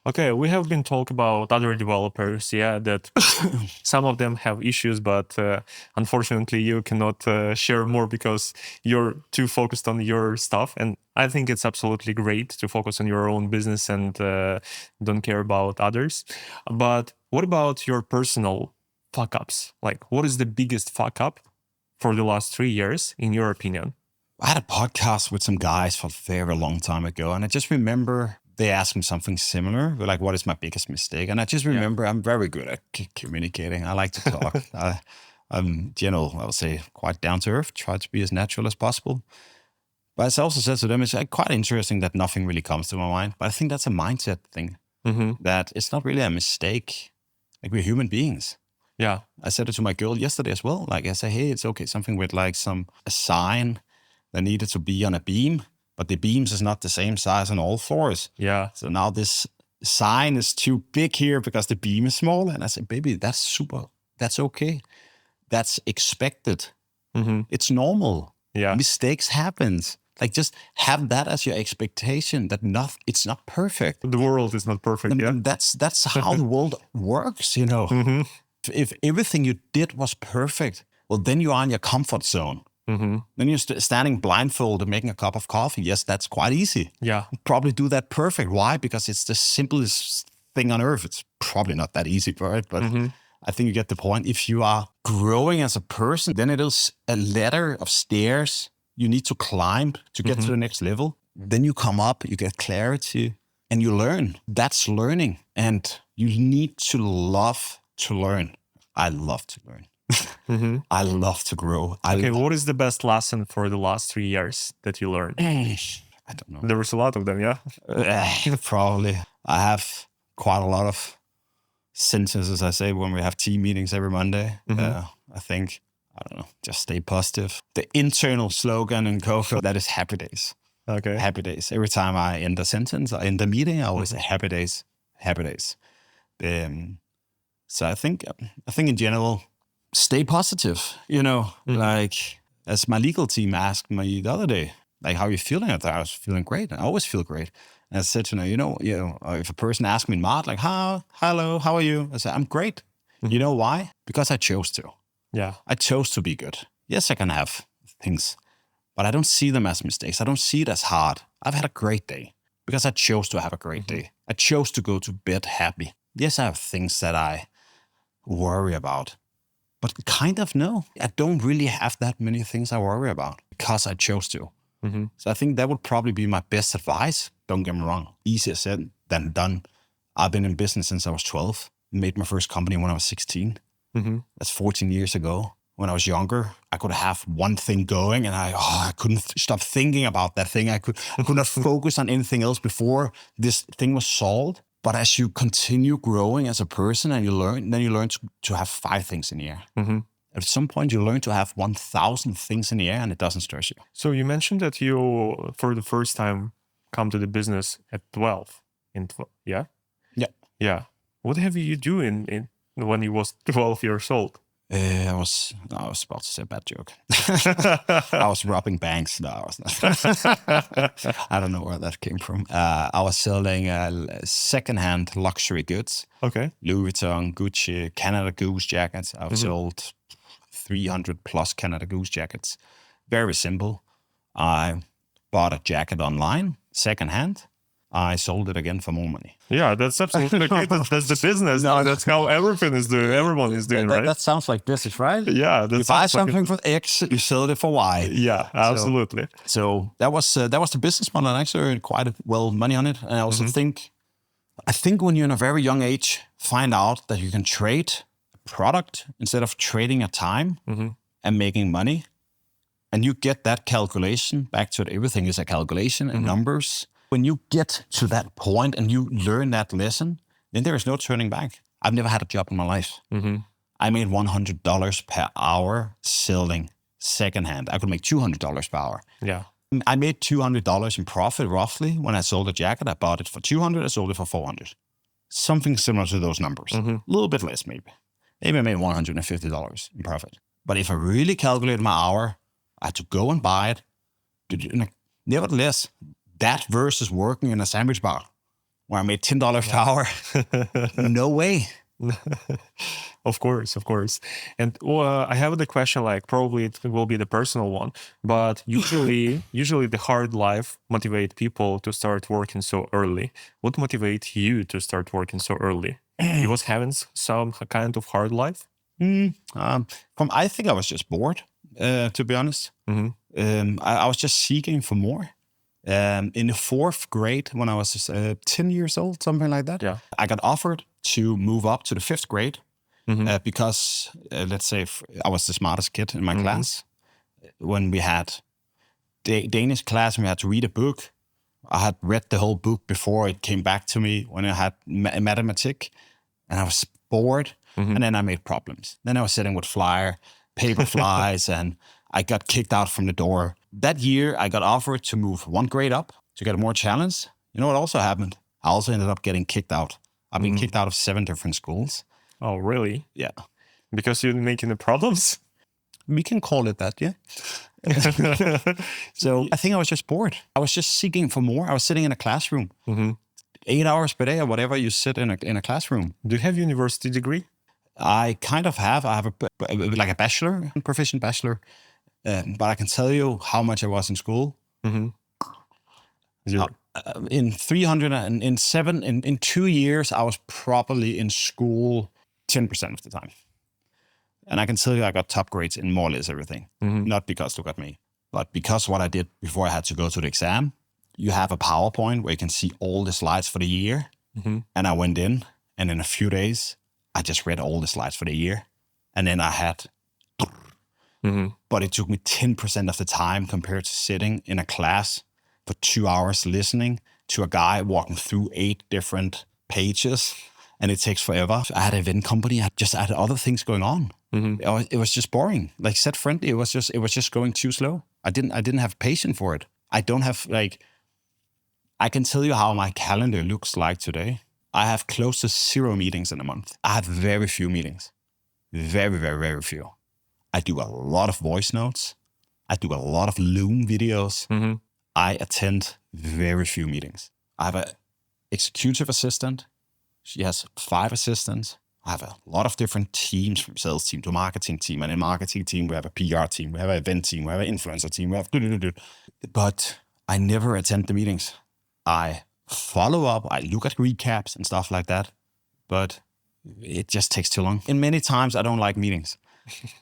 Okay, we have been talking about other developers, that some of them have issues, but unfortunately you cannot share more because you're too focused on your stuff. And I think it's absolutely great to focus on your own business and don't care about others. But what about your personal fuck-ups? Like, what is the biggest fuck-up for the last 3 years, in your opinion? I had a podcast with some guys for a very long time ago, and I just remember they asked me something similar, like, what is my biggest mistake? And I just remember I'm very good at communicating. I like to talk. I'm, I would say, quite down to earth, try to be as natural as possible. But as I also said to them, it's quite interesting that nothing really comes to my mind. But I think that's a mindset thing, that it's not really a mistake. Like, we're human beings. Yeah. I said it to my girl yesterday as well. Like, I said, hey, it's okay. Something with like a sign that needed to be on a beam, but the beams is not the same size on all floors. Yeah. So now this sign is too big here because the beam is small. And I said, baby, that's super. That's okay. That's expected. It's normal. Yeah. Mistakes happen. Like, just have that as your expectation that it's not perfect. The world is not perfect. And that's how the world works, If everything you did was perfect, well, then you are in your comfort zone. Then you're standing blindfolded making a cup of coffee. Yes, that's quite easy. Yeah. Probably do that perfect. Why? Because it's the simplest thing on earth. It's probably not that easy for it, but I think you get the point. If you are growing as a person, then it is a ladder of stairs you need to climb to get to the next level. Then you come up, you get clarity, and you learn. That's learning. And you need to love to learn. I love to learn. I love to grow. What is the best lesson for the last 3 years that you learned? I don't know. There was a lot of them, yeah? Probably. I have quite a lot of sentences I say when we have team meetings every Monday. I think, I don't know, just stay positive. The internal slogan in Coco, that is happy days. Okay. Happy days. Every time I end a sentence, I end a meeting, I always say happy days, happy days. So I think in general, stay positive, like as my legal team asked me the other day, like, how are you feeling? I thought I was feeling great. I always feel great. And I said to them, if a person asks me in Mart, like, hello, how are you? I said, I'm great. You know why? Because I chose to. Yeah. I chose to be good. Yes, I can have things, but I don't see them as mistakes. I don't see it as hard. I've had a great day because I chose to have a great day. I chose to go to bed happy. Yes, I have things that I worry about, but kind of no. I don't really have that many things I worry about because I chose to. So I think that would probably be my best advice. Don't get me wrong. Easier said than done. I've been in business since I was 12. Made my first company when I was 16. That's 14 years ago. When I was younger, I could have one thing going and I couldn't stop thinking about that thing. I could not focus on anything else before this thing was solved. But as you continue growing as a person and you learn to have 5 things in the air. Mm-hmm. At some point, you learn to have 1,000 things in the air and it doesn't stress you. So you mentioned that you, for the first time, come to the business at 12. Yeah? Yeah. Yeah. What have you do in when you was 12 years old? I was about to say a bad joke. I was robbing banks. No, I was not. I don't know where that came from. I was selling secondhand luxury goods. Okay. Louis Vuitton, Gucci, Canada Goose jackets. I've sold 300 plus Canada Goose jackets. Very simple. I bought a jacket online, secondhand. I sold it again for more money. Yeah, that's absolutely okay. That's the business. No, that's how everything is doing. Everyone is doing, right? That sounds like business, right? Yeah. You buy something for X, you sell it for Y. Yeah, absolutely. So that was the business model, and I actually earned quite well money on it. And I also think when you're in a very young age, find out that you can trade a product instead of trading a time and making money, and you get that calculation back to it. Everything is a calculation and numbers. When you get to that point and you learn that lesson, then there is no turning back. I've never had a job in my life. I made $100 per hour selling secondhand. I could make $200 per hour. Yeah. I made $200 in profit roughly when I sold a jacket. I bought it for $200. I sold it for $400. Something similar to those numbers. A little bit less maybe. Maybe I made $150 in profit. But if I really calculated my hour, I had to go and buy it. Nevertheless, that versus working in a sandwich bar where I made $10 per hour, no way. Of course. And I have the question, like probably it will be the personal one, but usually the hard life motivate people to start working so early. What motivates you to start working so early? You was having some kind of hard life? I think I was just bored, to be honest. I was just seeking for more. In the 4th grade, when I was 10 years old, something like that, I got offered to move up to the 5th grade because, let's say, I was the smartest kid in my class. When we had Danish class and we had to read a book, I had read the whole book before it came back to me when I had mathematics, and I was bored, and then I made problems. Then I was sitting with paper flies, and I got kicked out from the door. That year, I got offered to move 1 grade up to get more challenge. You know what also happened? I also ended up getting kicked out. I've been kicked out of 7 different schools. Oh, really? Yeah. Because you're making the problems? We can call it that, yeah. So I think I was just bored. I was just seeking for more. I was sitting in a classroom, 8 hours per day or whatever you sit in a classroom. Do you have university degree? I kind of have. I have a bachelor, proficient bachelor. But I can tell you how much I was in school. Zero. In 2 years, I was probably in school 10% of the time. And I can tell you I got top grades in more or less everything. Not because look at me, but because what I did before I had to go to the exam. You have a PowerPoint where you can see all the slides for the year. And I went in, and in a few days, I just read all the slides for the year. And then I had... But it took me 10% of the time compared to sitting in a class for 2 hours listening to a guy walking through 8 different pages, and it takes forever. I had an event company. I had other things going on. It was just boring. Like set friendly, it was just going too slow. I didn't have patience for it. I don't have I can tell you how my calendar looks like today. I have close to 0 meetings in a month. I have very few meetings. Very, very, very few. I do a lot of voice notes. I do a lot of Loom videos. I attend very few meetings. I have an executive assistant. She has 5 assistants. I have a lot of different teams, from sales team to marketing team. And in marketing team, we have a PR team. We have an event team. We have an influencer team. We have... But I never attend the meetings. I follow up. I look at recaps and stuff like that. But it just takes too long. And many times I don't like meetings.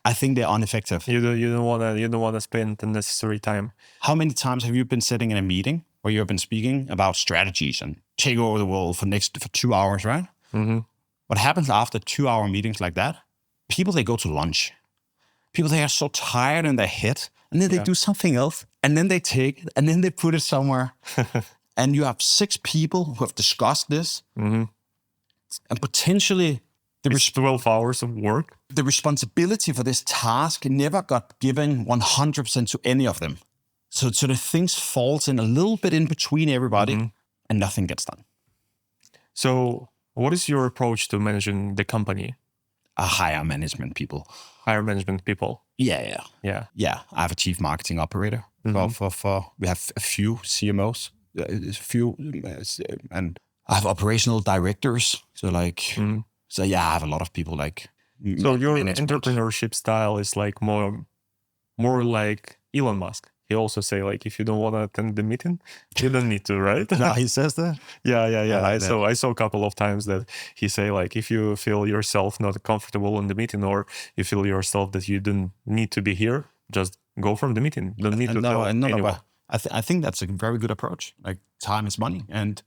I think they're ineffective. You don't wanna spend the necessary time. How many times have you been sitting in a meeting where you have been speaking about strategies and take over the world for 2 hours, right? What happens after 2-hour meetings like that? People, they go to lunch. People, they are so tired in their head, and then they do something else, and then they take it, and then they put it somewhere. and you have 6 people who have discussed this, and potentially It's 12 hours of work. the responsibility for this task never got given 100% to any of them. So the things falls in a little bit in between everybody, and nothing gets done. So what is your approach to managing the company? Higher management people. Higher management people? Yeah. I have a chief marketing operator. We have a few CMOs, and I have operational directors. So I have a lot of people like. So your entrepreneurship style is like more like Elon Musk. He also say like, if you don't want to attend the meeting, you don't need to, right? No, he says that. Yeah. I saw a couple of times that he say like, if you feel yourself not comfortable in the meeting, or you feel yourself that you don't need to be here, just go from the meeting. Don't need to tell anyone. But I think that's a very good approach. Like, time is money, and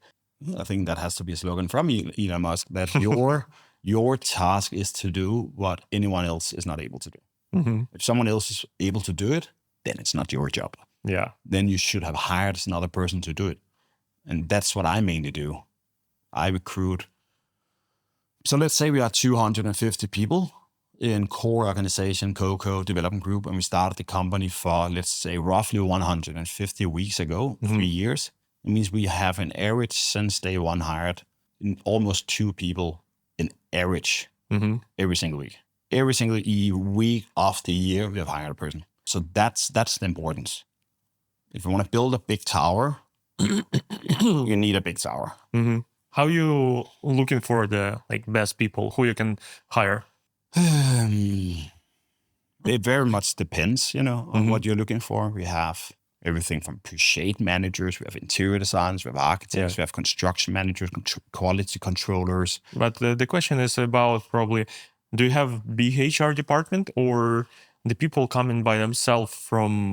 I think that has to be a slogan from Elon Musk, that your task is to do what anyone else is not able to do. If someone else is able to do it, then it's not your job. Yeah. Then you should have hired another person to do it. And that's what I mainly do. I recruit. So let's say we are 250 people in core organization, Coco Development Group, and we started the company for, let's say, roughly 150 weeks ago, 3 years. It means we have an average since day one hired almost 2 people in average every single week. Every single week of the year, we have hired a person. So that's the importance. If you want to build a big tower, you need a big tower. How you looking for the best people who you can hire? It very much depends, on what you're looking for. We have everything from pre-shade managers, we have interior designers, we have architects, we have construction managers, quality controllers. But the question is about probably, do you have BHR department, or the people coming by themselves from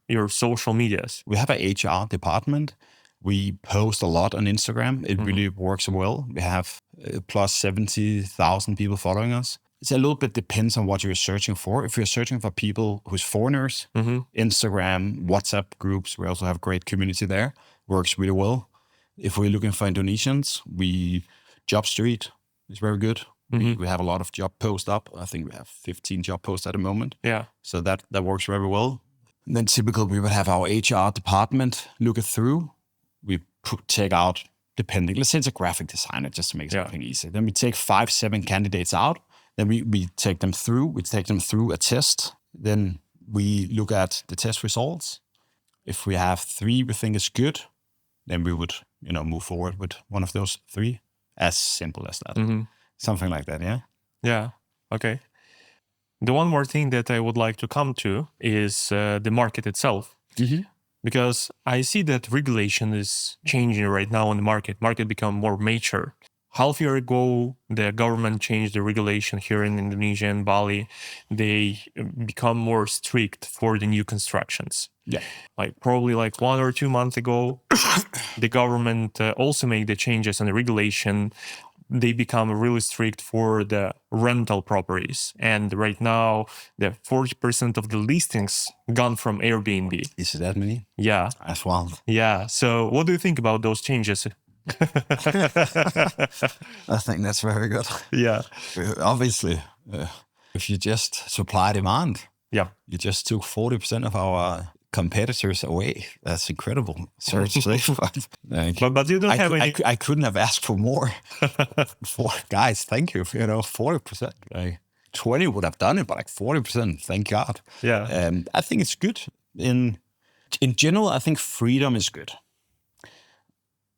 your social medias? We have an HR department. We post a lot on Instagram. It really works well. We have plus 70,000 people following us. It's a little bit depends on what you're searching for. If you're searching for people who's foreigners, Instagram, WhatsApp groups, we also have great community there. Works really well. If we're looking for Indonesians, Job Street is very good. We have a lot of job posts up. I think we have 15 job posts at the moment. Yeah. So that works very well. And then typically we would have our HR department look it through. We take out, depending, let's say it's a graphic designer, just to make something easy. Then we take 5-7 candidates out. Then we take them through. We take them through a test. Then we look at the test results. If we have 3 we think is good, then we would, move forward with one of those 3. As simple as that. Something like that, yeah? Yeah, okay. The one more thing that I would like to come to is the market itself. Because I see that regulation is changing right now on the market. Market become more mature. Half year ago, the government changed the regulation here in Indonesia and Bali. They become more strict for the new constructions. Yeah. Probably 1 or 2 months ago, the government also made the changes in the regulation. They become really strict for the rental properties. And right now, the 40% of the listings gone from Airbnb. Is it that many? Yeah. That's wild. Yeah. So what do you think about those changes? I think that's very good. Yeah. Obviously, if you just supply demand, you just took 40% of our competitors away. That's incredible. Seriously. But you don't have any... I couldn't have asked for more. Guys, thank you. 40%. 20 would have done it, but 40%, thank God. Yeah. I think it's good. In general, I think freedom is good.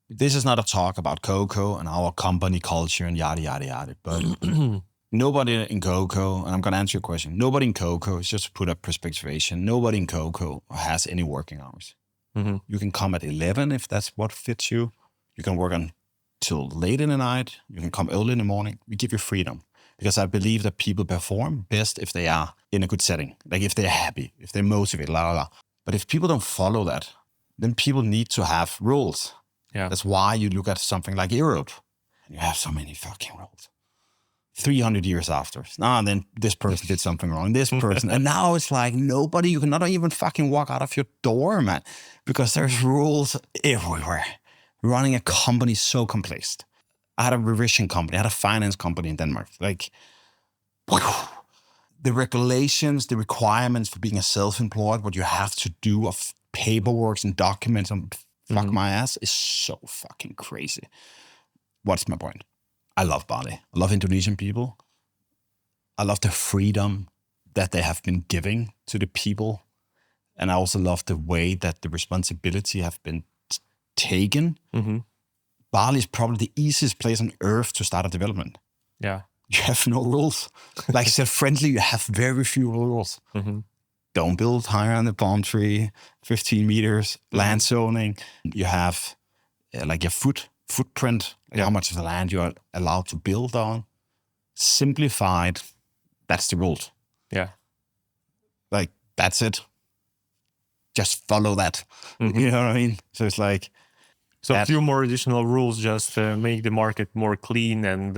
This is not a talk about Coco and our company culture and yada, yada, yada. But nobody in Coco, and I'm going to answer your question, nobody in Coco, is just to put a perspectivation, nobody in Coco has any working hours. You can come at 11 if that's what fits you. You can work until late in the night. You can come early in the morning. We give you freedom. Because I believe that people perform best if they are in a good setting. If they're happy, if they're motivated, la, la, la. But if people don't follow that, then people need to have rules. Yeah. That's why you look at something like Europe, and you have so many fucking rules. 300 years after. And then this person did something wrong, this person. And now it's like nobody, you cannot even fucking walk out of your door, man, because there's rules everywhere. Running a company is so complex. I had a revision company, I had a finance company in Denmark. Like, the regulations, the requirements for being a self-employed, what you have to do of paperwork and documents and fuck my ass is so fucking crazy. What's my point? I love Bali. I love Indonesian people. I love the freedom that they have been giving to the people. And I also love the way that the responsibility have been taken. Bali is probably the easiest place on earth to start a development. Yeah. You have no rules. Like I said, friendly, you have very few rules. Don't build higher on the palm tree, 15 meters, land zoning. You have like your footprint, like how much of the land you are allowed to build on. Simplified, that's the rules. Yeah. Like, that's it. Just follow that. You know what I mean? So it's like... So a few more additional rules just to make the market more clean and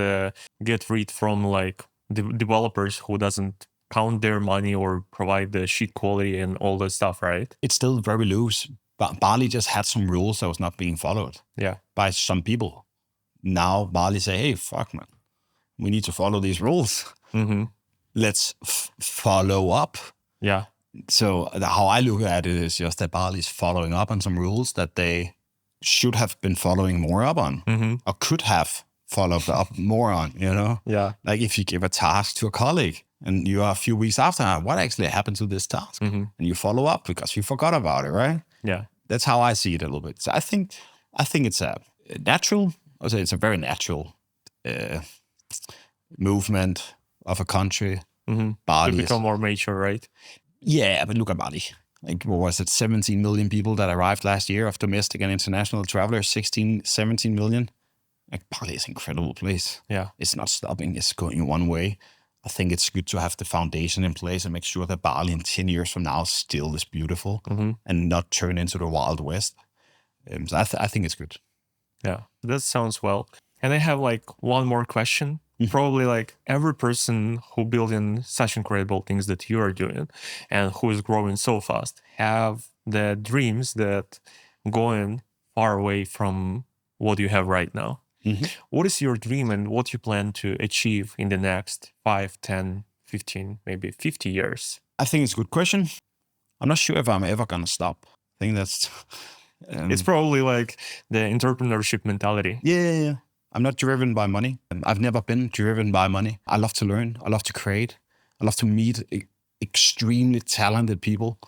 get rid from like developers who doesn't count their money or provide the shit quality and all that stuff, right? It's still very loose. But Bali just had some rules that was not being followed by some people. Now Bali say, hey, fuck, man. We need to follow these rules. Let's follow up. Yeah. So how I look at it is just that Bali is following up on some rules that they should have been following more up on, or could have followed up more on, you know? Yeah. Like if you give a task to a colleague and you are a few weeks after, what actually happened to this task? And you follow up because you forgot about it, right? Yeah. That's how I see it a little bit. So I think it's a natural, I would say it's a very natural movement of a country. Bali to become more mature, right? Yeah, but look at Bali. Like, what was it? 17 million people that arrived last year of domestic and international travelers, 17 million. Like, Bali is an incredible place. Yeah. It's not stopping. It's going one way. I think it's good to have the foundation in place and make sure that Bali in 10 years from now still is beautiful and not turn into the Wild West. So I think it's good. Yeah, that sounds well. And I have like one more question. Probably like every person who building such incredible things that you are doing and who is growing so fast have the dreams that going far away from what you have right now. What is your dream and what you plan to achieve in the next 5, 10, 15, maybe 50 years? I think it's a good question. I'm not sure if I'm ever going to stop. I think that's... it's probably like the entrepreneurship mentality. Yeah. I'm not driven by money. I've never been driven by money. I love to learn. I love to create. I love to meet extremely talented people.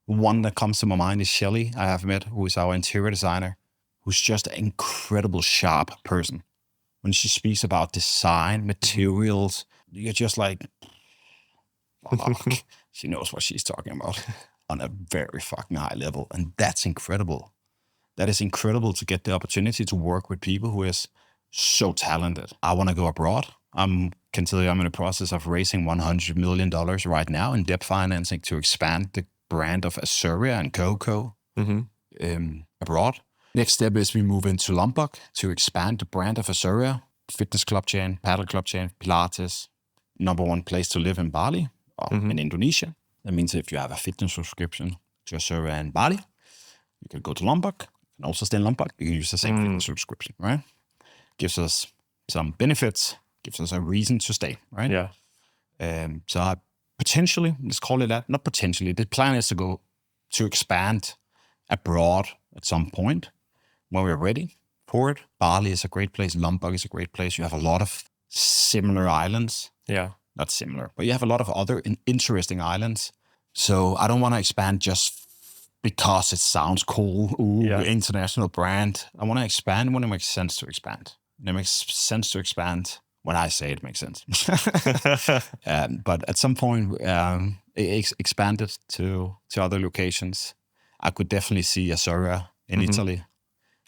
One that comes to my mind is Shelly, I have met, who is our interior designer, who's just an incredible sharp person. When she speaks about design, materials, you're just like, fuck. She knows what she's talking about on a very fucking high level. And that's incredible. That is incredible to get the opportunity to work with people who is so talented. I want to go abroad. Can tell you I'm in the process of raising $100 million right now in debt financing to expand the brand of Azuria and Coco abroad. Next step is we move into Lombok to expand the brand of Azuria, fitness club chain, paddle club chain, Pilates, #1 place to live in Bali or in Indonesia. That means if you have a fitness subscription to Azuria in Bali, you can go to Lombok and also stay in Lombok. You can use the same fitness subscription, right? Gives us some benefits, gives us a reason to stay, right? Yeah. So I potentially, let's call it that, not potentially, the plan is to go to expand abroad at some point when we're ready for it. Bali is a great place. Lombok is a great place. You have a lot of similar islands. Yeah. Not similar, but you have a lot of other interesting islands. So I don't want to expand just because it sounds cool. International brand. I want to expand when it makes sense to expand. And it makes sense to expand when I say it makes sense. But at some point, expand it to other locations. I could definitely see Azuria in Italy.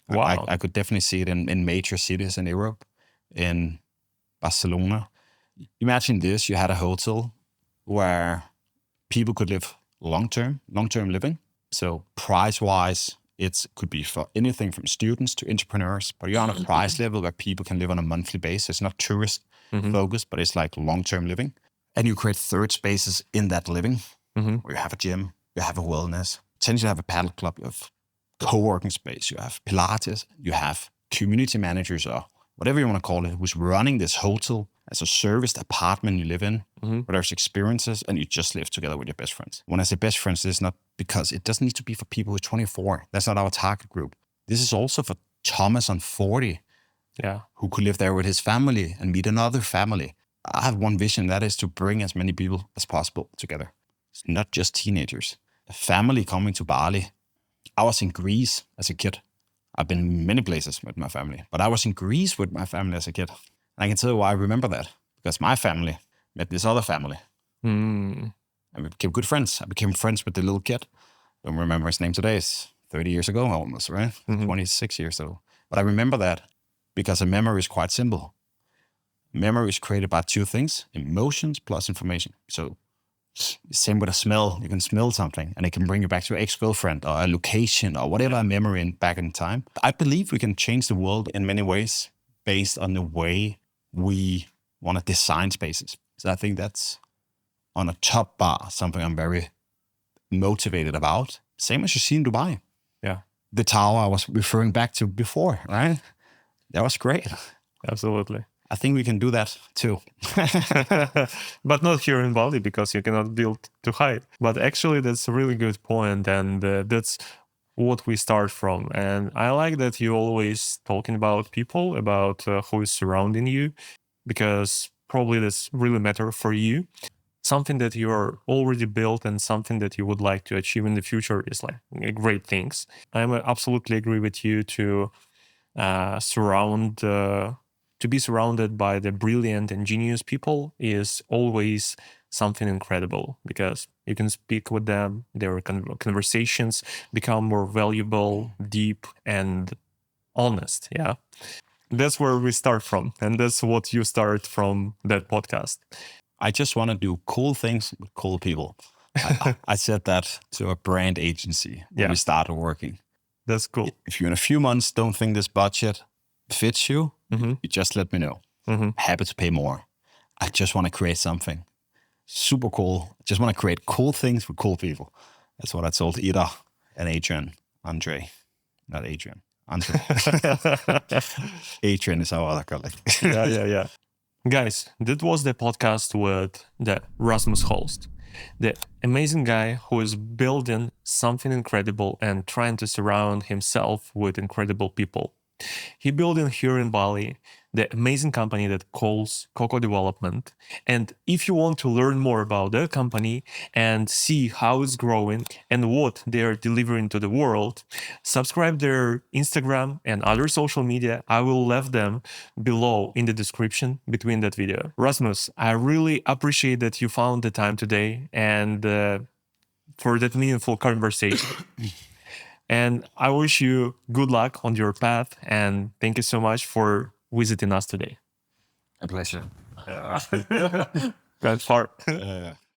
Wow. I could definitely see it in major cities in Europe, in Barcelona. Imagine this, you had a hotel where people could live long-term living. So price-wise, It could be for anything from students to entrepreneurs, but you're on a price level where people can live on a monthly basis. It's not tourist focused, but it's like long-term living. And you create third spaces in that living where you have a gym, you have a wellness, potentially have a paddle club, you have co-working space, you have Pilates, you have community managers or whatever you want to call it, who's running this hotel as a serviced apartment you live in, where there's experiences and you just live together with your best friends. When I say best friends, it's not because it doesn't need to be for people who are 24. That's not our target group. This is also for Thomas on 40, who could live there with his family and meet another family. I have one vision, that is to bring as many people as possible together. It's not just teenagers. A family coming to Bali. I was in Greece as a kid. I've been in many places with my family, but I was in Greece with my family as a kid. And I can tell you why I remember that. Because my family met this other family. And we became good friends. I became friends with the little kid. Don't remember his name today. It's 30 years ago almost, right? 26 years ago. But I remember that because a memory is quite simple. Memory is created by two things, emotions plus information. So same with a smell. You can smell something and it can bring you back to your ex-girlfriend or a location or whatever a memory back in time. I believe we can change the world in many ways based on the way we want to design spaces. So I think that's on a top bar, something I'm very motivated about. Same as you see in Dubai. Yeah. The tower I was referring back to before, right? That was great. Absolutely. I think we can do that too. But not here in Bali because you cannot build too high. But actually, that's a really good point, and that's what we start from. And I like that you always talking about people, about who is surrounding you, because probably that's really matter for you. Something that you are already built and something that you would like to achieve in the future is like great things. I absolutely agree with you to to be surrounded by the brilliant and genius people is always something incredible because you can speak with them, their conversations become more valuable, deep, and honest. Yeah. That's where we start from. And that's what you start from that podcast. I just want to do cool things with cool people. I said that to a brand agency when we started working. That's cool. If you in a few months don't think this budget fits you, you just let me know. Happy to pay more. I just want to create something super cool. I just want to create cool things with cool people. That's what I told Ida and Andre. Not Adrian. Andre. Adrian is our other colleague. Yeah. Guys, that was the podcast with the Rasmus Holst, the amazing guy who is building something incredible and trying to surround himself with incredible people. He building here in Bali the amazing company that calls Coco Development. And if you want to learn more about their company and see how it's growing and what they are delivering to the world, subscribe their Instagram and other social media. I will leave them below in the description between that video. Rasmus, I really appreciate that you found the time today and for that meaningful conversation. And I wish you good luck on your path. And thank you so much for visiting us today. A pleasure. Good far.